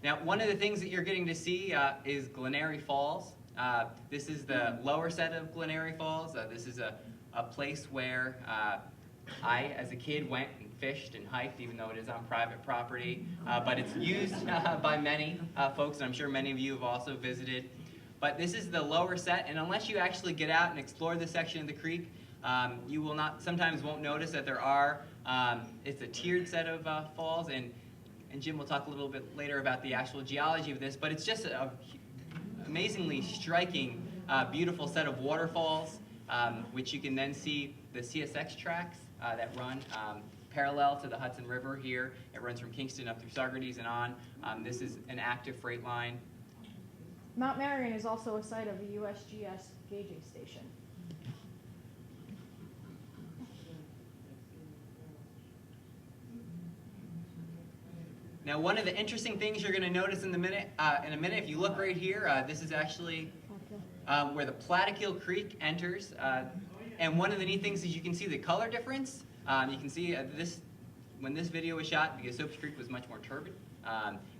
Now, one of the things that you're getting to see is Glenary Falls. This is the lower set of Glenary Falls. This is a place where I, as a kid, went and fished and hiked, even though it is on private property. But it's used by many folks, and I'm sure many of you have also visited. But this is the lower set, and unless you actually get out and explore this section of the creek, you will sometimes won't notice that there are, it's a tiered set of falls, and Jim will talk a little bit later about the actual geology of this, but it's just an amazingly striking, beautiful set of waterfalls, which you can then see the CSX tracks that run parallel to the Hudson River here. It runs from Kingston up through Saugerties and on. This is an active freight line. Mount Marion is also a site of a USGS gauging station. Now, one of the interesting things you're going to notice in a minute, if you look right here, this is actually where the Plattekill Creek enters. And one of the neat things is you can see the color difference. You can see when this video was shot, the Esopus Creek was much more turbid.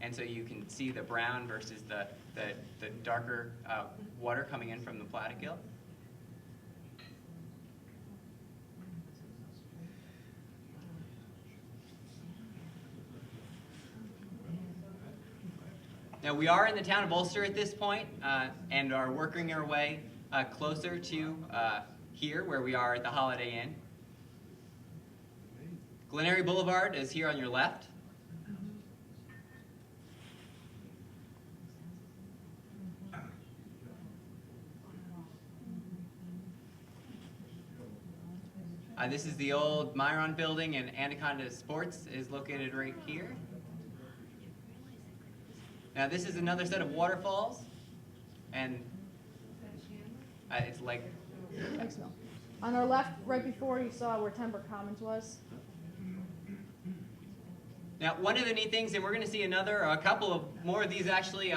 And so you can see the brown versus the darker water coming in from the Plattekill. Now, we are in the town of Ulster at this point, and are working our way closer to here, where we are at the Holiday Inn. Glenary Boulevard is here on your left. This is the old Myron building, and Anaconda Sports is located right here. Now, this is another set of waterfalls, and it's like... Thanks, Mel. On our left, right before, you saw where Timber Commons was. Now, one of the neat things, and we're going to see a couple of more of these actually,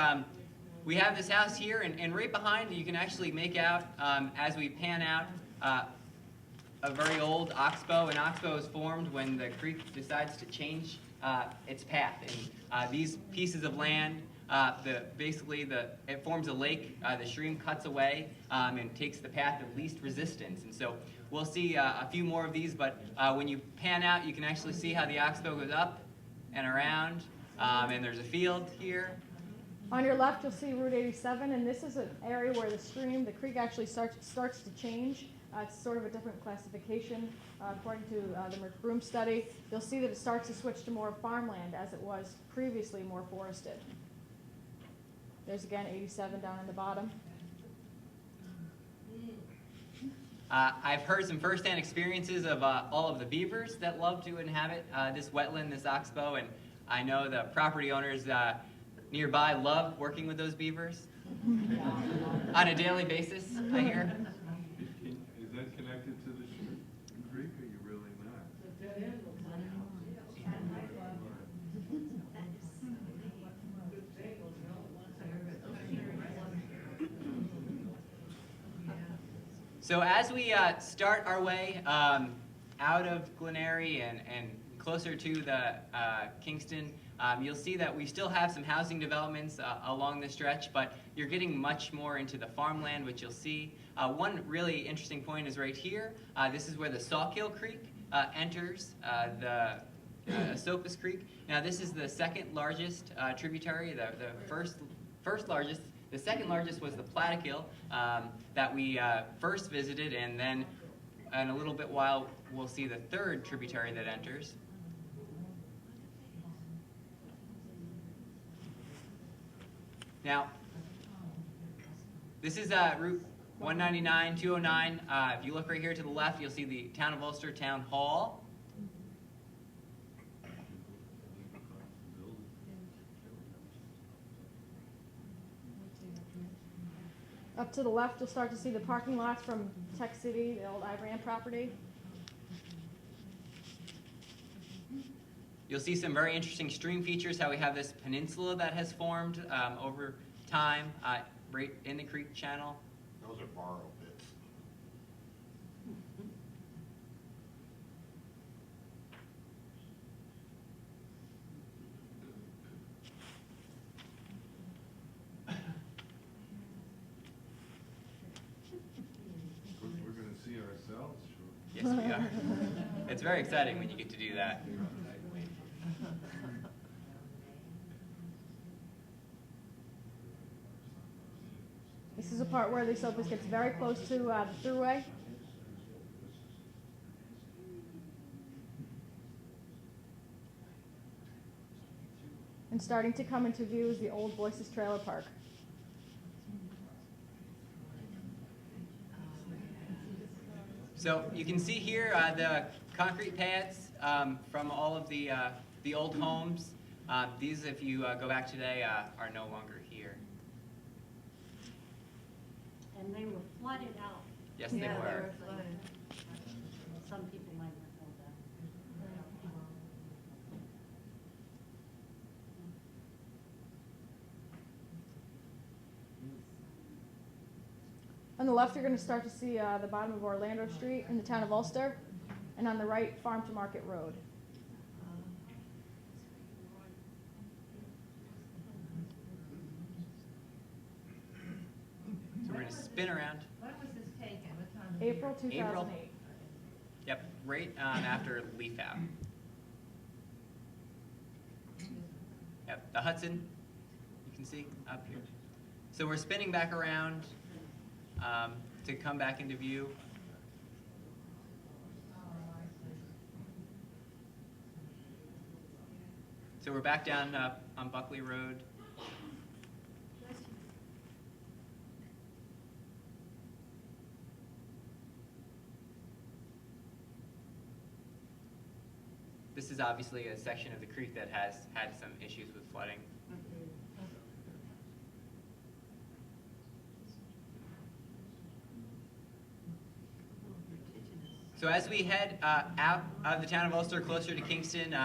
we have this house here, and right behind you can actually make out, as we pan out, a very old oxbow. An oxbow is formed when the creek decides to change its path. And these pieces of land, it forms a lake. The stream cuts away and takes the path of least resistance. And so we'll see a few more of these, but when you pan out, you can actually see how the oxbow goes up and around, and there's a field here. On your left, you'll see Route 87, and this is an area where the creek actually starts to change. It's sort of a different classification according to the McBroom study. You'll see that it starts to switch to more farmland as it was previously more forested. There's again 87 down in the bottom. I've heard some firsthand experiences of all of the beavers that love to inhabit this wetland, this oxbow, and I know the property owners nearby love working with those beavers on a daily basis, I hear. Is that connected to the creek, or you really not? So as we start our way out of Glenary and closer to the Kingston, you'll see that we still have some housing developments along the stretch, but you're getting much more into the farmland, which you'll see. One really interesting point is right here. This is where the Sawkill Creek enters the Esopus Creek. Now, this is the second largest tributary. The first largest. The second largest was the Plattekill that we first visited, and then in a little bit while we'll see the third tributary that enters. Now, this is Route 199, 209. If you look right here to the left, you'll see the Town of Ulster Town Hall. Up to the left, you'll start to see the parking lots from Tech City, the old Iran property. You'll see some very interesting stream features, how we have this peninsula that has formed over time right in the creek channel. Those are borrow bits. Yes, we are. It's very exciting when you get to do that. This is a part where the Esopus gets very close to the thruway. And starting to come into view is the old Boyce's Trailer Park. So you can see here the concrete pads from all of the old homes. These, if you go back today, are no longer here. And they were flooded out. Yes, they were. Some people might not know that. On the left, you're going to start to see the bottom of Orlando Street in the town of Ulster, and on the right, Farm to Market Road. So we're going to spin around. When was this taken? What time of April year? 2008. Yep, right after leaf out. Yep, the Hudson, you can see up here. So we're spinning back around to come back into view. So we're back down on Buckley Road. This is obviously a section of the creek that has had some issues with flooding. So as we head out of the town of Ulster closer to Kingston,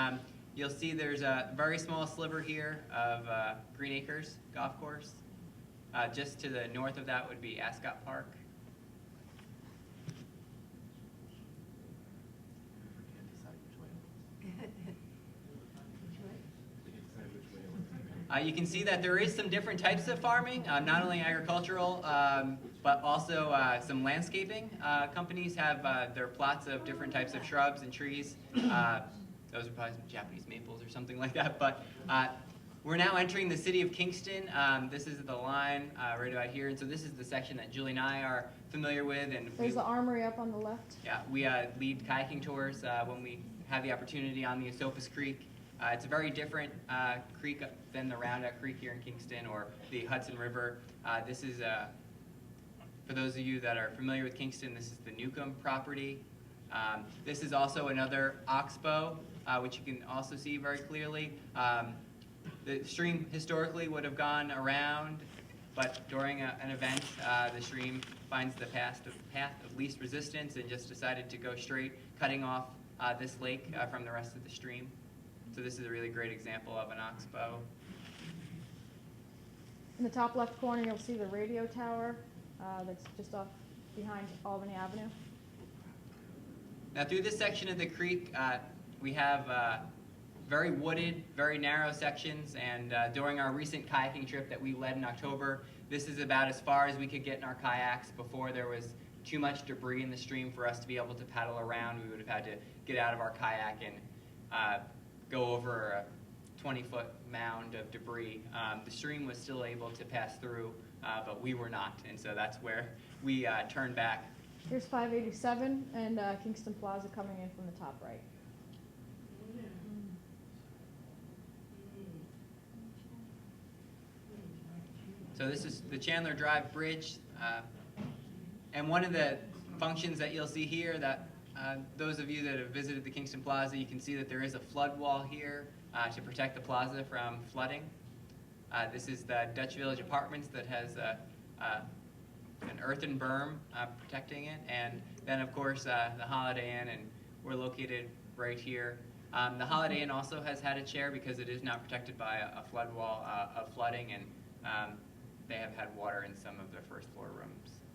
you'll see there's a very small sliver here of Green Acres Golf Course. Just to the north of that would be Ascot Park. You can see that there is some different types of farming, not only agricultural, but also some landscaping. Companies have their plots of different types of shrubs and trees. Those are probably some Japanese maples or something like that. But we're now entering the city of Kingston. This is the line right about here. And so this is the section that Julie and I are familiar with. And There's the armory up on the left. yeah, we lead kayaking tours when we have the opportunity on the Esopus Creek. It's a very different creek than the Roundup Creek here in Kingston or the Hudson River. This is, for those of you that are familiar with Kingston, this is the Newcomb property. This is also another oxbow, which you can also see very clearly. The stream historically would have gone around, but during an event, the stream finds the path of least resistance and just decided to go straight, cutting off this lake from the rest of the stream. So this is a really great example of an oxbow. In the top left corner, you'll see the radio tower that's just off behind Albany Avenue. Now through this section of the creek, we have very wooded, very narrow sections, and during our recent kayaking trip that we led in October, this is about as far as we could get in our kayaks before there was too much debris in the stream for us to be able to paddle around. We would have had to get out of our kayak and go over a 20-foot mound of debris. The stream was still able to pass through, but we were not, and so that's where we turned back. Here's 587 and Kingston Plaza coming in from the top right. So this is the Chandler Drive Bridge, and one of the functions that you'll see here that those of you that have visited the Kingston Plaza, you can see that there is a flood wall here to protect the plaza from flooding. This is the Dutch Village Apartments that has an earthen berm protecting it, and then of course the Holiday Inn, and we're located right here. The Holiday Inn also has had a chair because it is not protected by a flood wall of flooding, and they have had water in some of their first floor rooms.